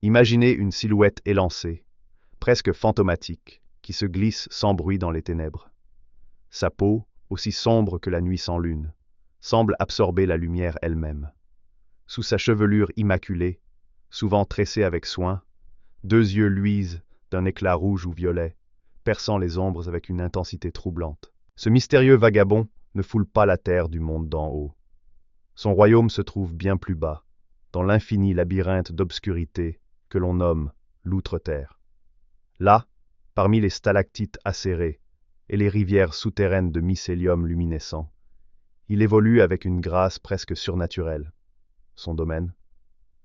Imaginez une silhouette élancée, presque fantomatique, qui se glisse sans bruit dans les ténèbres. Sa peau, aussi sombre que la nuit sans lune, semble absorber la lumière elle-même. Sous sa chevelure immaculée, souvent tressée avec soin, deux yeux luisent d'un éclat rouge ou violet, perçant les ombres avec une intensité troublante. Ce mystérieux vagabond ne foule pas la terre du monde d'en haut. Son royaume se trouve bien plus bas, dans l'infini labyrinthe d'obscurité que l'on nomme l'outre-terre. Là, parmi les stalactites acérées et les rivières souterraines de mycélium luminescent, il évolue avec une grâce presque surnaturelle. Son domaine?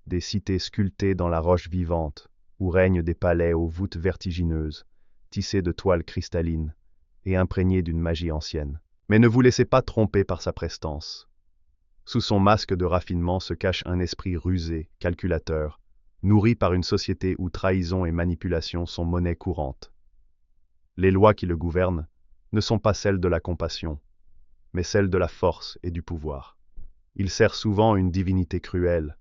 Des cités sculptées dans la roche vivante, où règnent des palais aux voûtes vertigineuses, tissés de toiles cristallines et imprégnés d'une magie ancienne. Mais ne vous laissez pas tromper par sa prestance. Sous son masque de raffinement se cache un esprit rusé, calculateur, nourri par une société où trahison et manipulation sont monnaie courante. Les lois qui le gouvernent ne sont pas celles de la compassion, mais celles de la force et du pouvoir. Il sert souvent une divinité cruelle,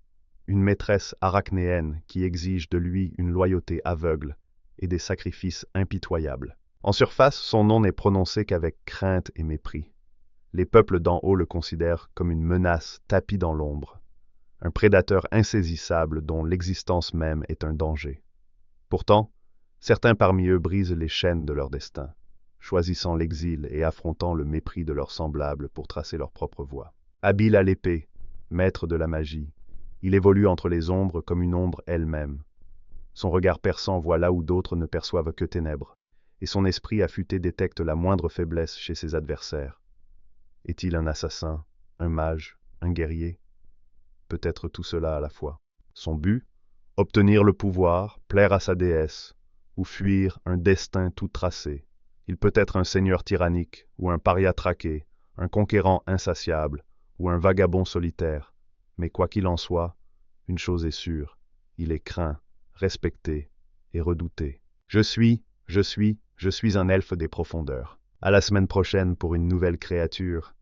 une maîtresse arachnéenne qui exige de lui une loyauté aveugle et des sacrifices impitoyables. En surface, son nom n'est prononcé qu'avec crainte et mépris. Les peuples d'en haut le considèrent comme une menace tapie dans l'ombre, un prédateur insaisissable dont l'existence même est un danger. Pourtant, certains parmi eux brisent les chaînes de leur destin, choisissant l'exil et affrontant le mépris de leurs semblables pour tracer leur propre voie. Habile à l'épée, maître de la magie, il évolue entre les ombres comme une ombre elle-même. Son regard perçant voit là où d'autres ne perçoivent que ténèbres, et son esprit affûté détecte la moindre faiblesse chez ses adversaires. Est-il un assassin, un mage, un guerrier? Peut-être tout cela à la fois. Son but? Obtenir le pouvoir, plaire à sa déesse, ou fuir un destin tout tracé. Il peut être un seigneur tyrannique, ou un paria traqué, un conquérant insatiable, ou un vagabond solitaire. Mais quoi qu'il en soit, une chose est sûre, il est craint, respecté et redouté. Je suis un elfe des profondeurs. À la semaine prochaine pour une nouvelle créature.